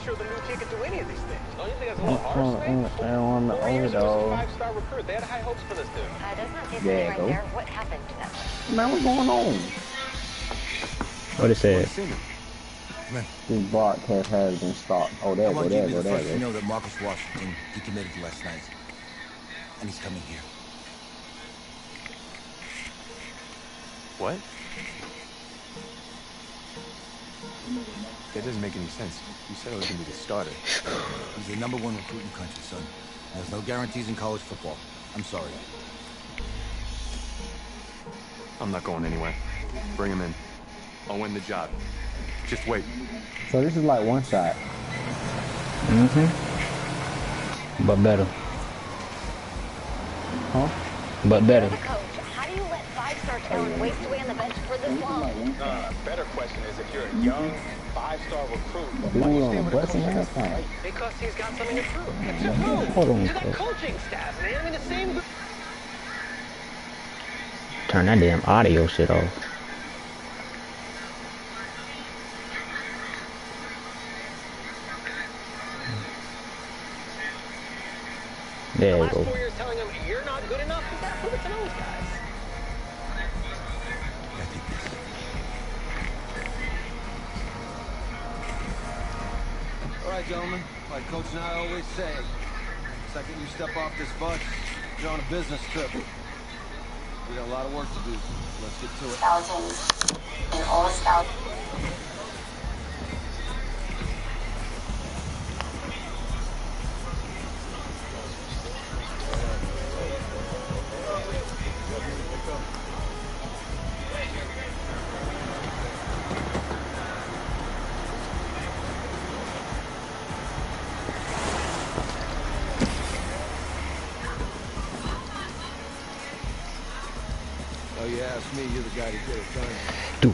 sure the new kid can do any of these things. Don't you think that's a little harsh, man? 4 years ago, he was a 5-star recruit. They had high hopes for this dude. That's not his name right there. What happened to them? Man, what's going on? What it said? This broadcast has been stopped. Oh, there go, there go, there go. You know that Marcus Washington, he committed last night. And he's coming here. What? That doesn't make any sense. You said I was going to be the starter. He's the #1 recruit in the country, son. There's no guarantees in college football. I'm sorry. I'm not going anywhere. Bring him in. I'll win the job. Just wait. So this is like one shot. But better. Huh? But better. Coach, how do you let 5-star talent waste away on the bench for this long? Better question is if you're a young 5-star recruit, Ooh, why you on stay the with a busting coach ass that's time. right? Because he's got something to prove. To who? Hold on. To that coaching staff, man. I mean, the same. Turn that damn audio shit off. There you go. 4 years telling him you're not good enough. He's got to prove it to those guys. I think this. All right, gentlemen. Like Coach and I always say, the second you step off this bus, you're on a business trip. We got a lot of work to do. Let's get to it. Thousands and all thousands. Oh, you ask me, you're the guy to get it done. Do.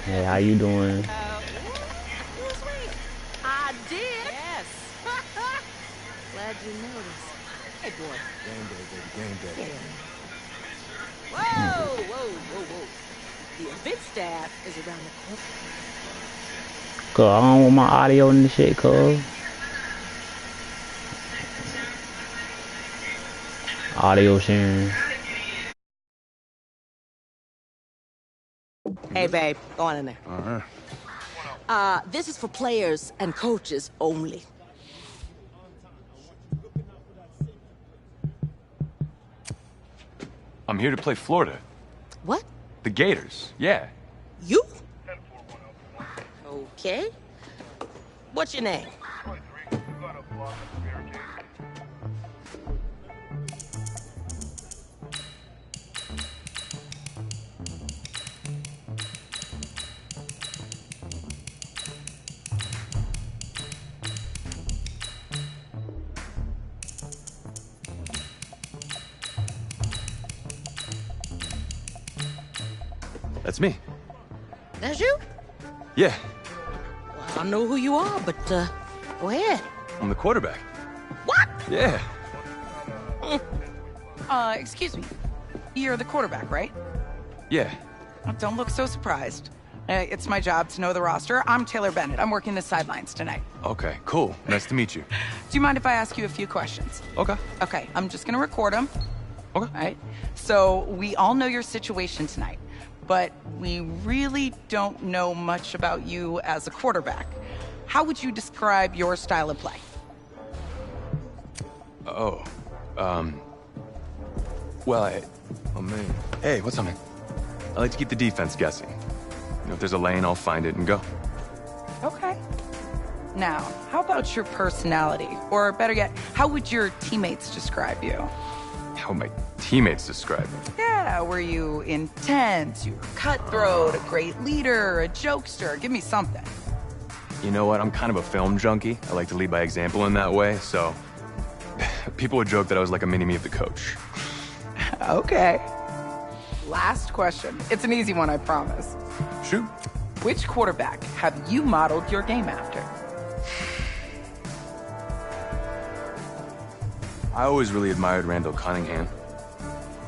Hey, how you doing? I did. Yes. Glad you noticed. Hey, boy. Game day, baby, game day. Whoa. The event staff is around the corner. Cause I don't want my audio and the shit, cuz. Audio sharing. Hey, babe. Go on in there. This is for players and coaches only. I'm here to play Florida. What? The Gators, yeah. You? Okay. What's your name? That's me. That's you? Yeah, Well, I don't know who you are, but go ahead. I'm the quarterback. What? Yeah. Excuse me. You're the quarterback, right? Yeah. Oh, don't look so surprised. It's my job to know the roster. I'm Taylor Bennett. I'm working the sidelines tonight. Okay, cool. Nice to meet you. Do you mind if I ask you a few questions? Okay. Okay, I'm just gonna record them. Okay. All right? So we all know your situation tonight, but we really don't know much about you as a quarterback. How would you describe your style of play? Oh, well, oh man. Hey, what's up, man? I like to keep the defense guessing. You know, if there's a lane, I'll find it and go. Okay. Now, how about your personality? Or better yet, how would your teammates describe you? How would my teammates describe me? Yeah, were you intense, you were cutthroat, a great leader, a jokester? Give me something. You know what? I'm kind of a film junkie. I like to lead by example in that way, so people would joke that I was like a mini-me of the coach. Okay. Last question. It's an easy one, I promise. Shoot. Which quarterback have you modeled your game after? I always really admired Randall Cunningham.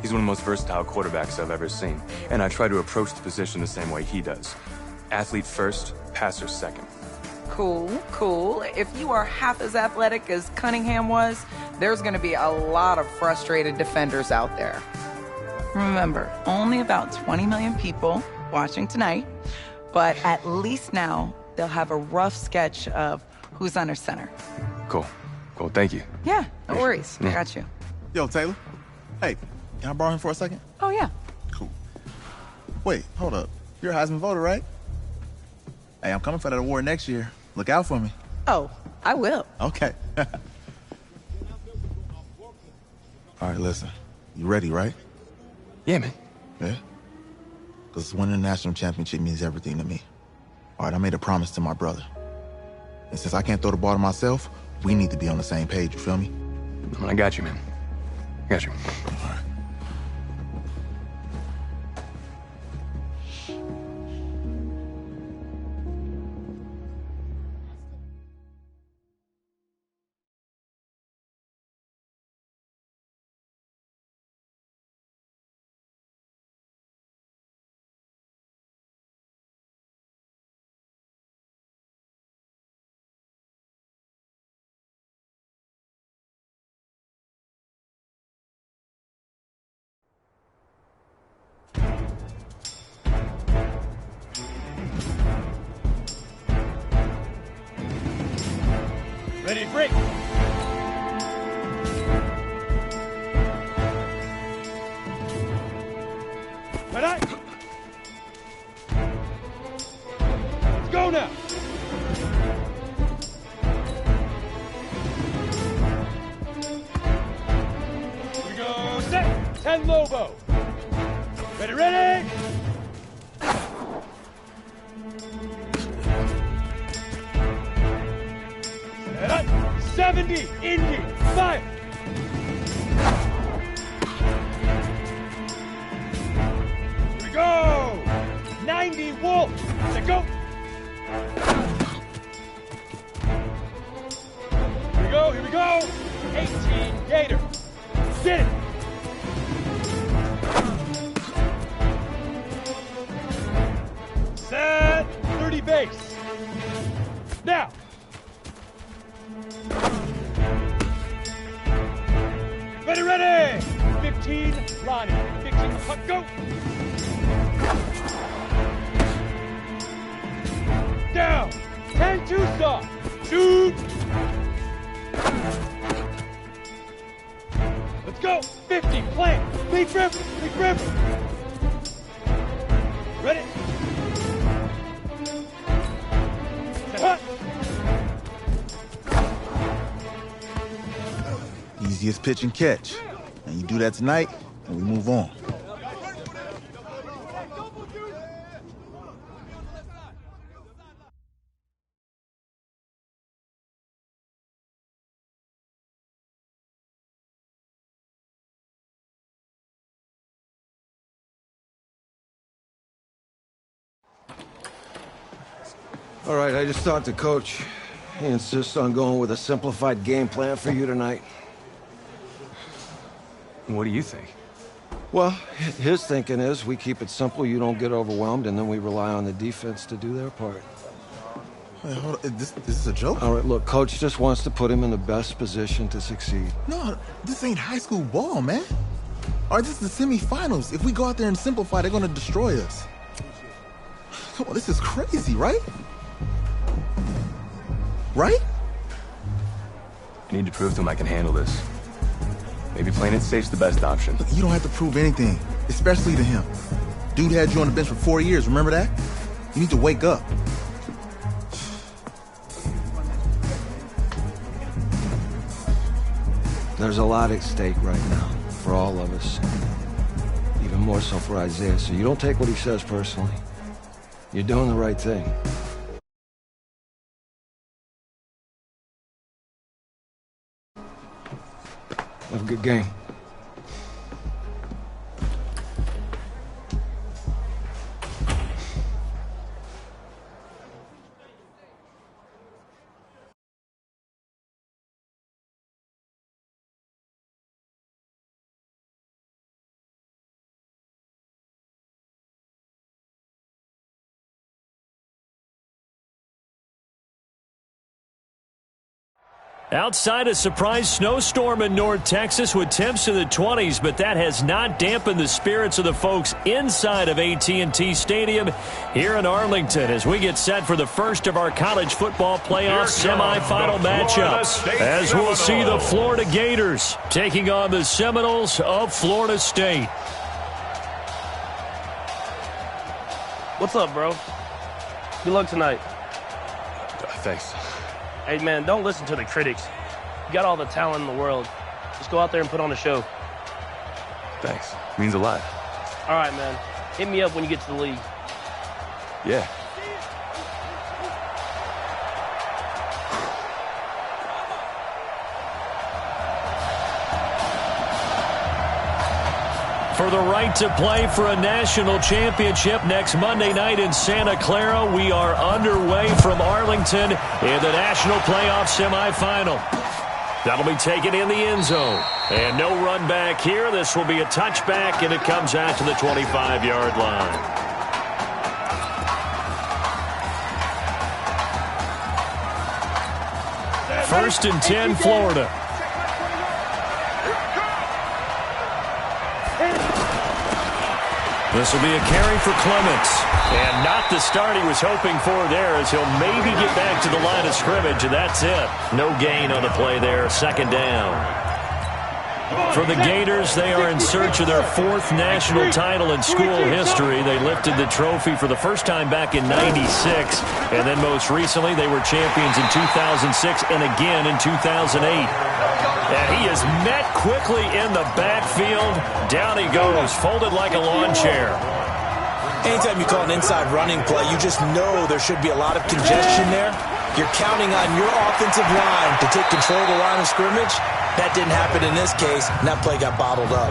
He's one of the most versatile quarterbacks I've ever seen, and I try to approach the position the same way he does. Athlete first, passer second. Cool, cool. If you are half as athletic as Cunningham was, there's going to be a lot of frustrated defenders out there. Remember, only about 20 million people watching tonight, but at least now they'll have a rough sketch of who's under center. Cool. Cool, thank you. Yeah, no worries. Yeah. I got you. Yo, Taylor. Hey, can I borrow him for a second? Oh, yeah. Cool. Wait, hold up. You're a Heisman voter, right? Hey, I'm coming for that award next year. Look out for me. Oh, I will. Okay. All right, listen. You ready, right? Yeah, man. Yeah? Because winning the national championship means everything to me. All right, I made a promise to my brother. And since I can't throw the ball to myself, we need to be on the same page, you feel me? I got you, man. I got you. All right. Ready to break. Ready? Let's go now. Here we go. Set. 10 Lobo. Ready, ready. Set up. 70. Indy. Fire. Here we go. 90 Wolf. Let go. Here we go. Here we go. 18 Gator. Get it. Set. 30 base. Now. Ready, ready! 15, Lonnie. 15, puck, go! Down! 10, Tucson! Shoot! Let's go! 50, plant! Big river! Big river! Ready? Set hut! Easiest pitch and catch. And you do that tonight, and we move on. All right, I just talked to Coach. He insists on going with a simplified game plan for you tonight. What do you think? Well, his thinking is we keep it simple, you don't get overwhelmed, and then we rely on the defense to do their part. Wait, hold on. This is a joke? All right, look, Coach just wants to put him in the best position to succeed. No, this ain't high school ball, man. All right, this is the semifinals. If we go out there and simplify, they're going to destroy us. Come on, this is crazy, right? Right? I need to prove to him I can handle this. Maybe playing it safe's the best option. Look, you don't have to prove anything, especially to him. Dude had you on the bench for 4 years, remember that? You need to wake up. There's a lot at stake right now for all of us. Even more so for Isaiah, so you don't take what he says personally. You're doing the right thing. Have a good game. Outside a surprise snowstorm in North Texas with temps in the 20s, but that has not dampened the spirits of the folks inside of AT&T Stadium here in Arlington as we get set for the first of our college football playoff semifinal matchups. As we'll see the Florida Gators taking on the Seminoles of Florida State. What's up, bro? Good luck tonight. Thanks. Hey, man, don't listen to the critics. You got all the talent in the world. Just go out there and put on a show. Thanks. Means a lot. All right, man. Hit me up when you get to the league. Yeah. For the right to play for a national championship next Monday night in Santa Clara, we are underway from Arlington in the national playoff semifinal. That'll be taken in the end zone. And no run back here. This will be a touchback, and it comes out to the 25-yard line. First and 10, Florida. This will be a carry for Clements. And not the start he was hoping for there as he'll maybe get back to the line of scrimmage, and that's it. No gain on the play there, second down. For the Gators, they are in search of their fourth national title in school history. They lifted the trophy for the first time back in '96, and then most recently they were champions in 2006 and again in 2008. And he is met quickly in the backfield. Down he goes, folded like a lawn chair. Anytime you call an inside running play, you just know there should be a lot of congestion there. You're counting on your offensive line to take control of the line of scrimmage. That didn't happen in this case, and that play got bottled up.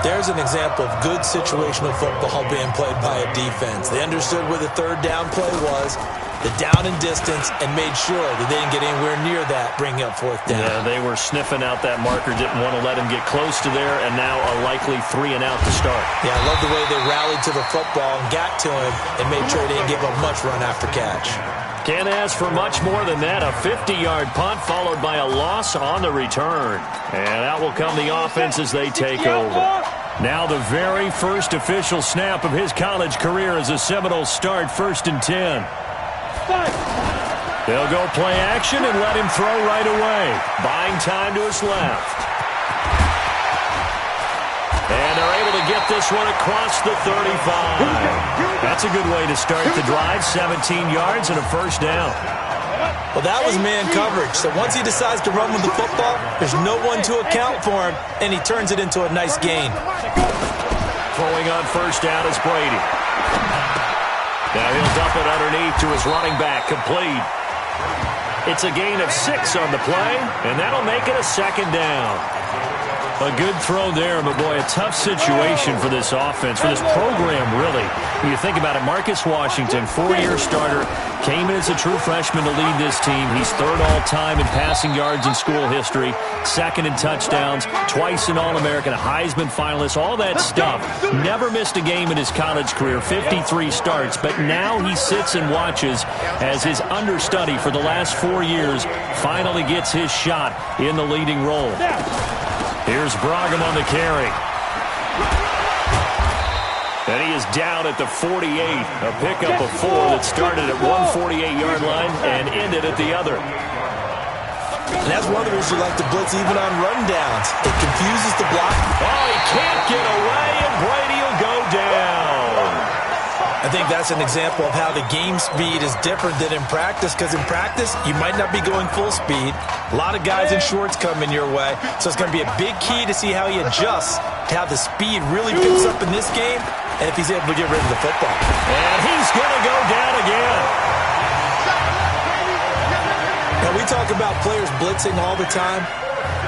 There's an example of good situational football being played by a defense. They understood where the third down play was, the down and distance, and made sure that they didn't get anywhere near that, bringing up fourth down. Yeah, they were sniffing out that marker, didn't want to let him get close to there, and now a likely 3 and out to start. Yeah, I love the way they rallied to the football and got to him and made sure they didn't give up much run after catch. Can't ask for much more than that. A 50-yard punt followed by a loss on the return. And out will come the offense as they take over. Now the very first official snap of his college career as a Seminoles start, first and 10. They'll go play action and let him throw right away. Buying time to his left. And they're able to get this one across the 35. That's a good way to start the drive. 17 yards and a first down. Well, that was man coverage. So once he decides to run with the football, there's no one to account for him, and he turns it into a nice gain. Throwing on first down is Brady. Now he'll dump it underneath to his running back, complete. It's a gain of 6 on the play, and that'll make it a second down. A good throw there, but boy, a tough situation for this offense, for this program, really. When you think about it, Marcus Washington, 4-year starter, came in as a true freshman to lead this team. He's third all-time in passing yards in school history, second in touchdowns, twice an All-American, a Heisman finalist, all that stuff. Never missed a game in his college career, 53 starts, but now he sits and watches as his understudy for the last 4 years finally gets his shot in the leading role. Here's Brogum on the carry. And he is down at the 48. A pickup of 4 that started at one 48-yard line and ended at the other. And that's one of the reasons you like to blitz even on rundowns. It confuses the block. Oh, he can't get away, and Brady will go down. I think that's an example of how the game speed is different than in practice, because in practice, you might not be going full speed. A lot of guys in shorts coming your way, so it's going to be a big key to see how he adjusts to how the speed really picks up in this game and if he's able to get rid of the football. And he's going to go down again. Now, we talk about players blitzing all the time.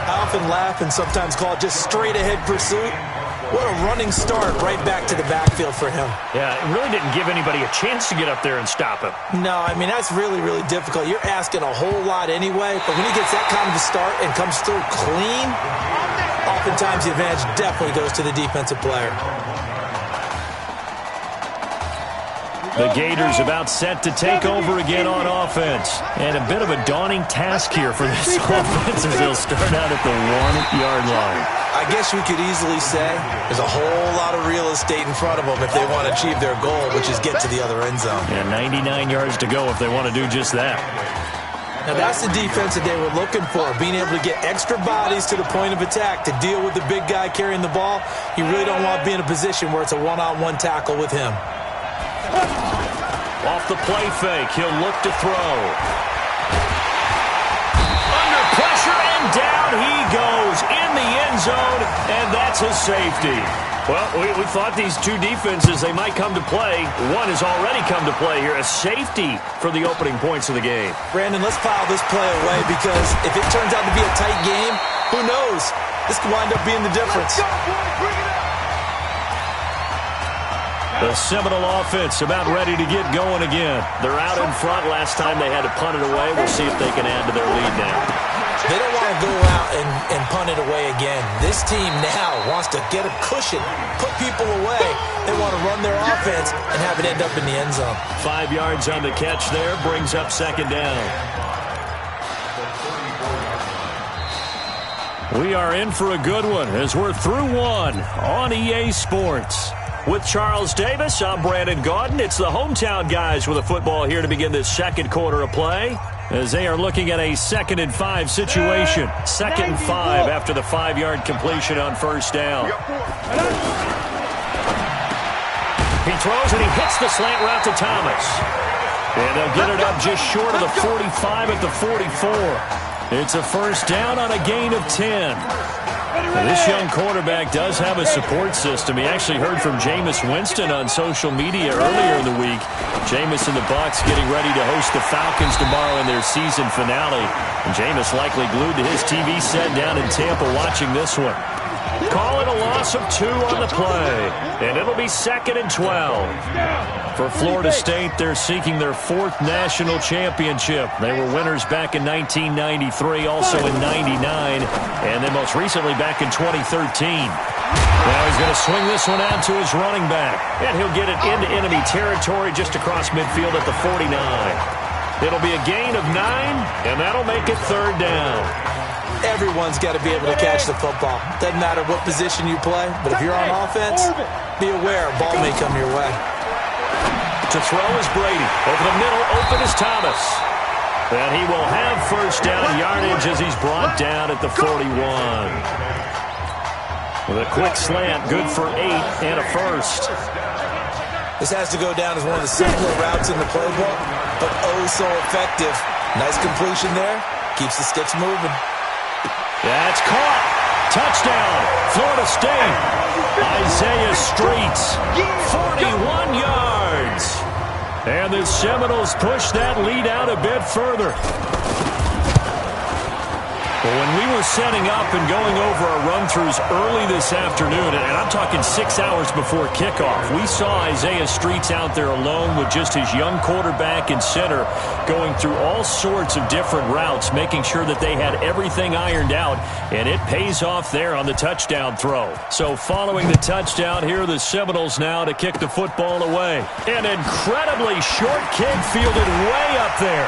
I often laugh and sometimes call it just straight-ahead pursuit. What a running start right back to the backfield for him. Yeah, it really didn't give anybody a chance to get up there and stop him. No, I mean, that's really, really difficult. You're asking a whole lot anyway, but when he gets that kind of a start and comes through clean, oftentimes the advantage definitely goes to the defensive player. The Gators about set to take over again on offense. And a bit of a daunting task here for this offense as they'll start out at the 1-yard line. I guess we could easily say there's a whole lot of real estate in front of them if they want to achieve their goal, which is get to the other end zone. And 99 yards to go if they want to do just that. Now that's the defense that they were looking for, being able to get extra bodies to the point of attack to deal with the big guy carrying the ball. You really don't want to be in a position where it's a one-on-one tackle with him. Off the play fake, he'll look to throw. Under pressure, and down he goes in the end zone, and that's a safety. Well, we thought these two defenses, they might come to play. One has already come to play here, a safety for the opening points of the game. Brandon, let's file this play away because if it turns out to be a tight game, who knows? This could wind up being the difference. The Seminole offense about ready to get going again. They're out in front. Last time they had to punt it away. We'll see if they can add to their lead now. They don't want to go out and punt it away again. This team now wants to get a cushion, put people away. They want to run their offense and have it end up in the end zone. 5 yards on the catch there, brings up second down. We are in for a good one as we're through one on EA Sports. With Charles Davis, I'm Brandon Gaudin. It's the hometown guys with the football here to begin this second quarter of play as they are looking at a 2nd and 5 situation. 2nd and 5 after the 5-yard completion on first down. He throws and he hits the slant route to Thomas. And they'll get it up just short of the 45 at the 44. It's a first down on a gain of 10. This young quarterback does have a support system. He actually heard from Jameis Winston on social media earlier in the week. Jameis and the Bucs getting ready to host the Falcons tomorrow in their season finale. And Jameis likely glued to his TV set down in Tampa watching this one. Call it a loss of 2 on the play. And it'll be 2nd and 12. For Florida State, they're seeking their 4th national championship. They were winners back in 1993, also in 99, and then most recently back in 2013. Now he's going to swing this one out to his running back. And he'll get it into enemy territory just across midfield at the 49. It'll be a gain of 9, and that'll make it 3rd down. Everyone's got to be able to catch the football. Doesn't matter what position you play, but if you're on offense, be aware a ball may come your way. To throw is Brady. Over the middle, open is Thomas. And he will have first down yardage as he's brought down at the 41. With a quick slant, good for 8 and a first. This has to go down as one of the simpler routes in the playbook, but oh so effective. Nice completion there. Keeps the sticks moving. That's caught. Touchdown, Florida State. Isaiah Streets, 41 yards. And the Seminoles push that lead out a bit further. Well, when we were setting up and going over our run-throughs early this afternoon, and I'm talking 6 hours before kickoff, we saw Isaiah Streets out there alone with just his young quarterback and center going through all sorts of different routes, making sure that they had everything ironed out, and it pays off there on the touchdown throw. So following the touchdown, here are the Seminoles now to kick the football away. An incredibly short kick fielded way up there.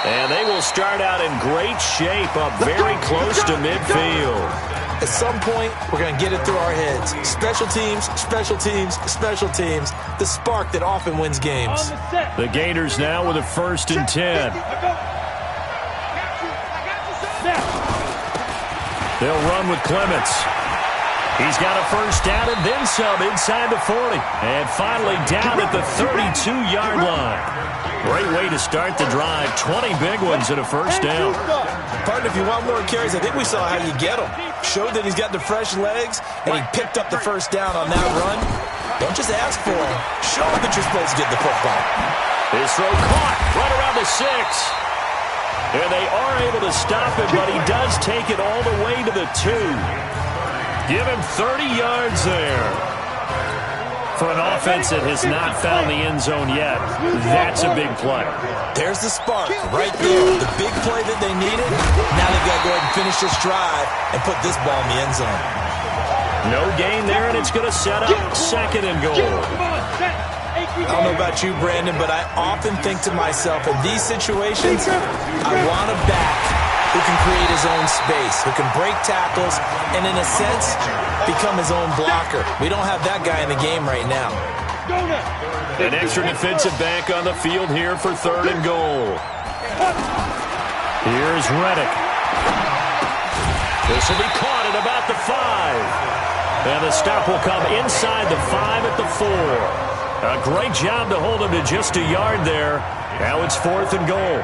And they will start out in great shape up very close to midfield. At some point, we're going to get it through our heads. Special teams, special teams, special teams. The spark that often wins games. The Gators now with a 1st and 10. They'll run with Clements. He's got a first down and then some inside the 40. And finally down at the 32-yard line. Great way to start the drive. 20 big ones and a first down. Partner, if you want more carries, I think we saw how you get them. Showed that he's got the fresh legs, and he picked up the first down on that run. Don't just ask for him. Show him that you're supposed to get the football. His throw caught right around the 6. And they are able to stop him, but he does take it all the way to the 2. Give him 30 yards there. For an offense that has not found the end zone yet, that's a big play. There's the spark right there. The big play that they needed. Now they've got to go ahead and finish this drive and put this ball in the end zone. No gain there, and it's going to set up 2nd and goal. I don't know about you, Brandon, but I often think to myself, in these situations, I want a back who can create his own space, who can break tackles, and in a sense, become his own blocker. We don't have that guy in the game right now. An extra defensive back on the field here for 3rd and goal. Here's Reddick. This will be caught at about the 5. And the stop will come inside the 5 at the 4. A great job to hold him to just a yard there. Now it's 4th and goal.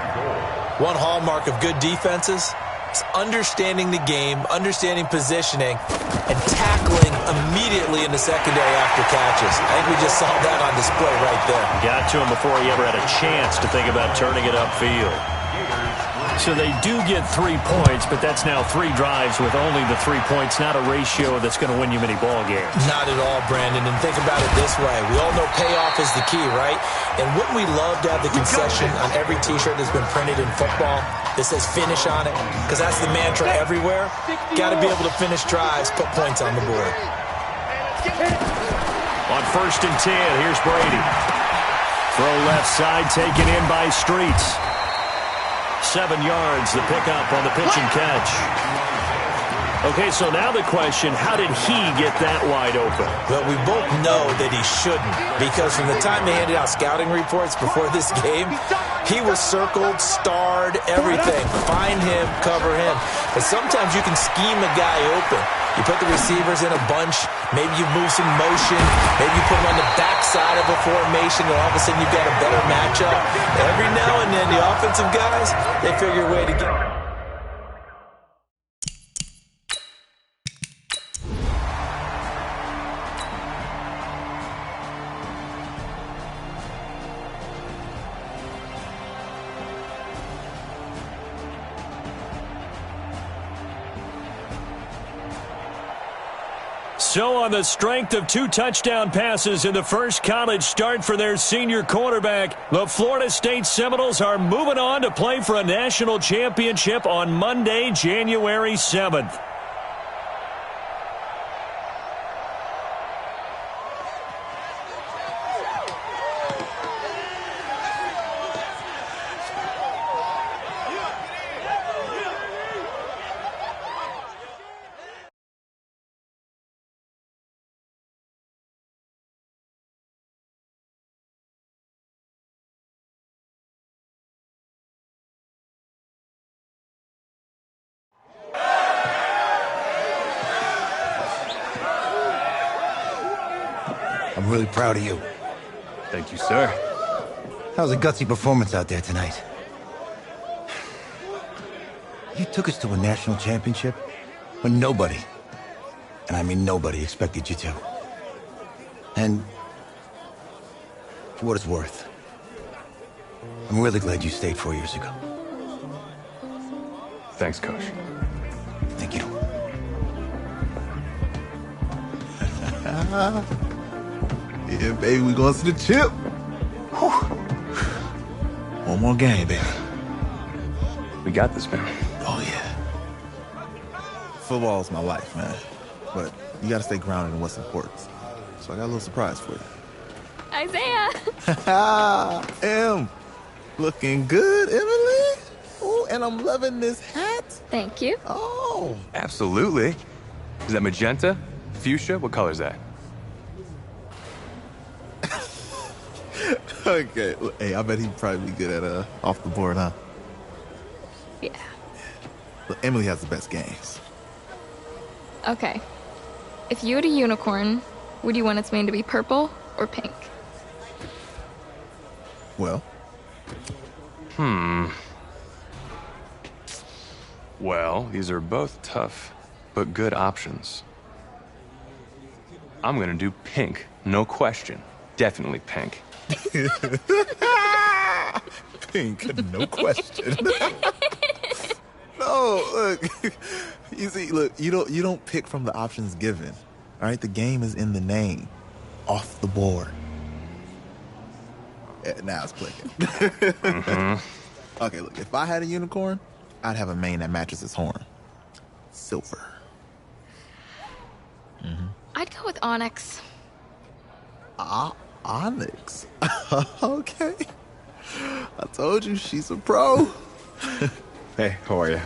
One hallmark of good defenses is understanding the game, understanding positioning, and tackling immediately in the secondary after catches. I think we just saw that on display right there. Got to him before he ever had a chance to think about turning it upfield. So they do get 3 points, but that's now 3 drives with only the 3 points, not a ratio that's going to win you many ball games. Not at all, Brandon. And think about it this way. We all know payoff is the key, right? And wouldn't we love to have the concession on every T-shirt that's been printed in football that says finish on it? Because that's the mantra everywhere. Got to be able to finish drives, put points on the board. On 1st and 10, here's Brady. Throw left side taken in by Streets. 7 yards, the pickup on the pitch and catch. Okay, so now the question, how did he get that wide open? Well, we both know that he shouldn't, because from the time they handed out scouting reports before this game, he was circled, starred, everything. Find him, cover him. But sometimes you can scheme a guy open. You put the receivers in a bunch, maybe you move some motion, maybe you put them on the backside of a formation, and all of a sudden you've got a better matchup. Every now and then, the offensive guys, they figure a way to get... So on the strength of 2 touchdown passes in the first college start for their senior quarterback, the Florida State Seminoles are moving on to play for a national championship on Monday, January 7th. I'm really proud of you. Thank you, sir. How's a gutsy performance out there tonight? You took us to a national championship when nobody, and I mean nobody, expected you to. And for what it's worth, I'm really glad you stayed 4 years ago. Thanks, Coach. Thank you. Yeah, baby, we going to the chip. Whew. One more game, baby. We got this, man. Oh, yeah. Football's my life, man. But you got to stay grounded in what's important. So I got a little surprise for you. Isaiah! Looking good, Emily. Oh, and I'm loving this hat. Thank you. Oh. Absolutely. Is that magenta? Fuchsia? What color is that? Okay. Well, hey, I bet he'd probably be good at off the board, huh? Yeah. Look, Emily has the best games. Okay. If you had a unicorn, would you want its mane to be purple or pink? Well. Well, these are both tough, but good options. I'm gonna do pink, no question. Definitely pink. Pink, no question. No, look. You see, look, you don't pick from the options given. All right, the game is in the name. Off the board. Yeah, now it's clicking. Okay, look, if I had a unicorn, I'd have a mane that matches its horn. Silver. I'd go with onyx. Onyx. Okay. I told you she's a pro. Hey, how are you?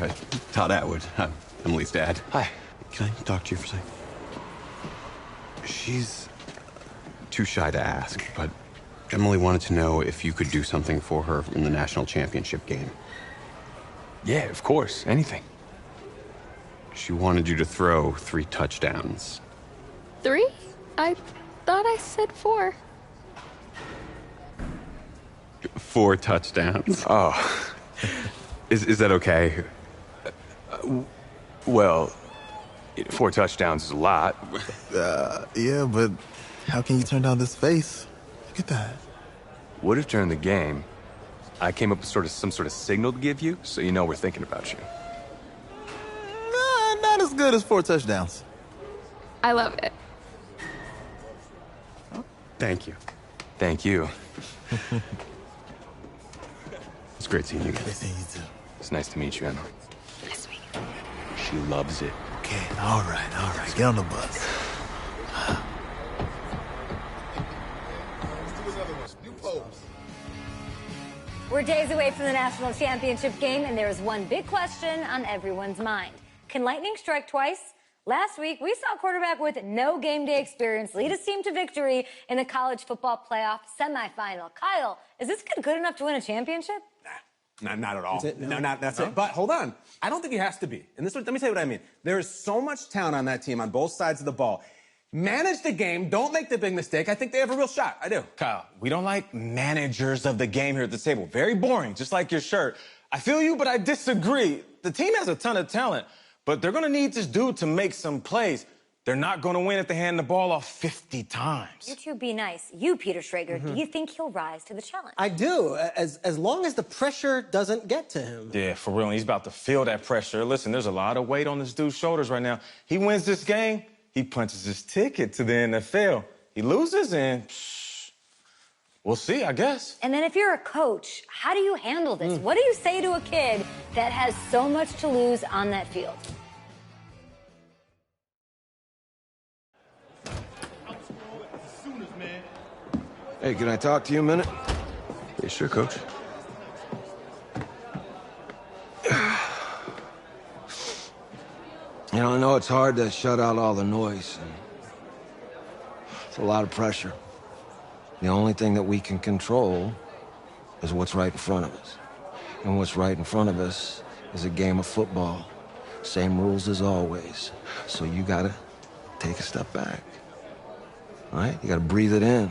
Todd Atwood. I'm Emily's dad. Hi. Can I talk to you for a second? She's too shy to ask, but Emily wanted to know if you could do something for her in the national championship game. Yeah, of course. Anything. She wanted you to throw 3 touchdowns. 3? I thought I said 4. 4 touchdowns. Oh. Is that okay? Well, 4 touchdowns is a lot. Yeah, but how can you turn down this face? Look at that. What if during the game, I came up with some sort of signal to give you, so you know we're thinking about you? Nah, not as good as 4 touchdowns. I love it. Thank you. Thank you. It's great seeing you guys. Great seeing you too. It's nice to meet you, Emily. Nice to meet you. She loves it. Okay, all right. Get on the bus. We're days away from the national championship game, and there is one big question on everyone's mind. Can lightning strike twice? Last week, we saw a quarterback with no game day experience lead his team to victory in the college football playoff semifinal. Kyle, is this kid good enough to win a championship? Not at all. That's it? No, that's No? it. But hold on. I don't think he has to be. And let me tell you what I mean. There is so much talent on that team on both sides of the ball. Manage the game. Don't make the big mistake. I think they have a real shot. I do. Kyle, we don't like managers of the game here at the table. Very boring, just like your shirt. I feel you, but I disagree. The team has a ton of talent, but they're going to need this dude to make some plays. They're not going to win if they hand the ball off 50 times. You two be nice. You, Peter Schrager, do you think he'll rise to the challenge? I do, as long as the pressure doesn't get to him. Yeah, for real. And he's about to feel that pressure. Listen, there's a lot of weight on this dude's shoulders right now. He wins this game, he punches his ticket to the NFL. He loses, and we'll see, I guess. And then if you're a coach, how do you handle this? What do you say to a kid that has so much to lose on that field? Hey, can I talk to you a minute? Yeah, sure, Coach. You know, I know it's hard to shut out all the noise. And it's a lot of pressure. The only thing that we can control is what's right in front of us. And what's right in front of us is a game of football. Same rules as always. So you gotta take a step back. All right? You gotta breathe it in.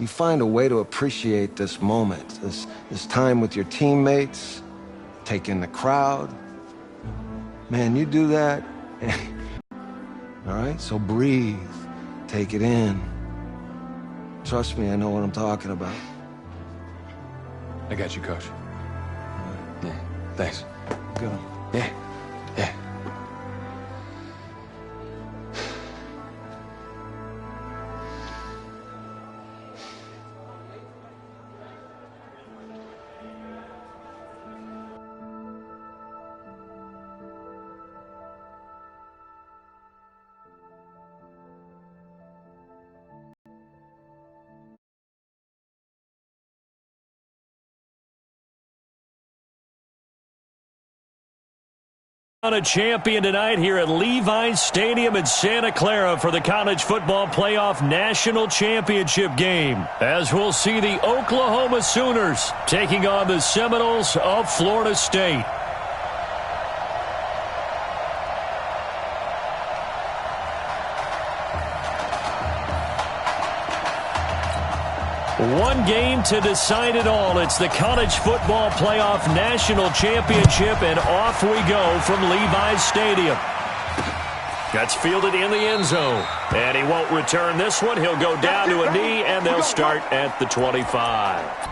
You find a way to appreciate this moment, this time with your teammates, take in the crowd. Man, you do that, all right? So breathe, take it in. Trust me, I know what I'm talking about. I got you, Coach. Yeah, thanks. Good. Yeah. On a champion tonight here at Levi's Stadium in Santa Clara for the College Football Playoff National Championship game, as we'll see the Oklahoma Sooners taking on the Seminoles of Florida State. One game to decide it all. It's the College Football Playoff National Championship, and off we go from Levi's Stadium. That's fielded in the end zone, and he won't return this one. He'll go down to a knee, and they'll start at the 25.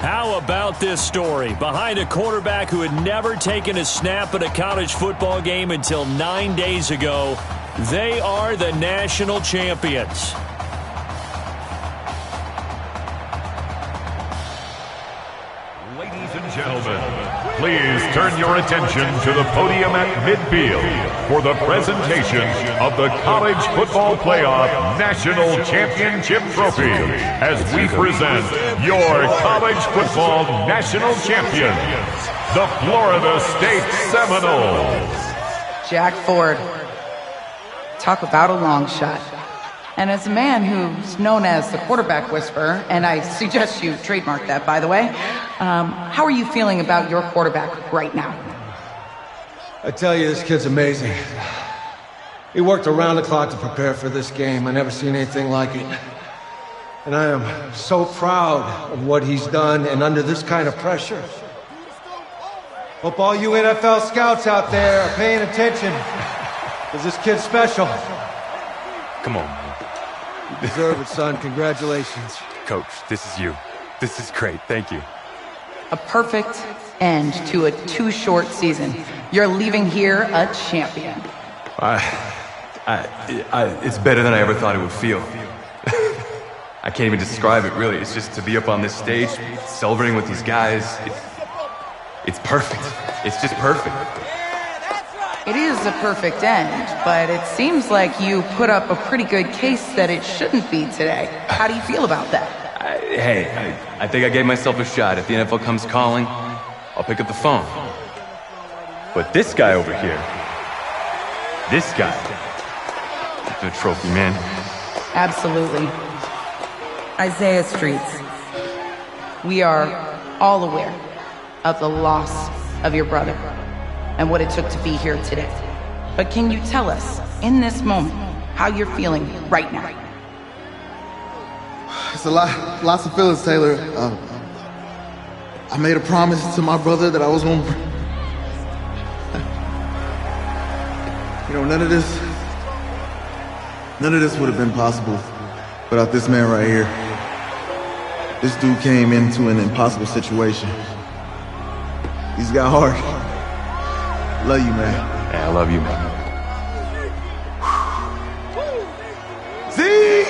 How about this story? Behind a quarterback who had never taken a snap at a college football game until 9 days ago, they are the national champions. Ladies and gentlemen, please turn your attention to the podium at midfield for the presentation of the College Football Playoff National Championship Trophy as we present your college football national champions, the Florida State Seminoles. Jack Ford. Talk about a long shot. And as a man who's known as the quarterback whisperer, and I suggest you trademark that, by the way, how are you feeling about your quarterback right now? I tell you, this kid's amazing. He worked around the clock to prepare for this game. I never seen anything like it. And I am so proud of what he's done, and under this kind of pressure. Hope all you NFL scouts out there are paying attention, because this kid's special. Come on, man. You deserve it, son. Congratulations. Coach, this is you. This is great. Thank you. A perfect end to a too short season. You're leaving here a champion. It's better than I ever thought it would feel. I can't even describe it, really. It's just to be up on this stage, celebrating with these guys. It's perfect. It's just perfect. It is a perfect end, but it seems like you put up a pretty good case that it shouldn't be today. How do you feel about that? I think I gave myself a shot. If the NFL comes calling, I'll pick up the phone. But this guy over here, this guy, the trophy, man. Absolutely. Isaiah Streets, we are all aware of the loss of your brother and what it took to be here today. But can you tell us, in this moment, how you're feeling right now? It's lots of feelings, Taylor. I made a promise to my brother that I was going to... none of this would have been possible without this man right here. This dude came into an impossible situation. He's got heart. Love you, man. Yeah, I love you, man. See?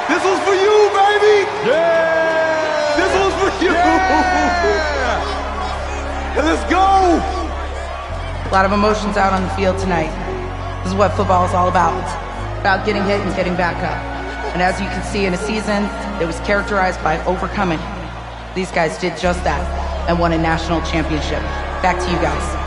This was for you, baby! Yeah! This was for you! Yeah! Let's go! A lot of emotions out on the field tonight. This is what football is all about. It's about getting hit and getting back up. And as you can see, in a season that was characterized by overcoming, these guys did just that and won a national championship. Back to you guys.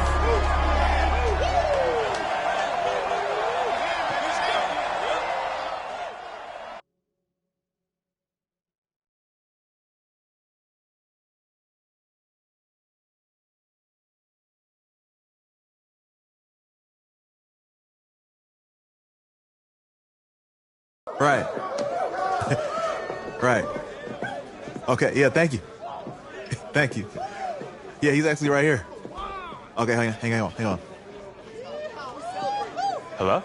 Right. Right. Okay, yeah, thank you. Thank you. Yeah, he's actually right here. Okay, hang on. Hello?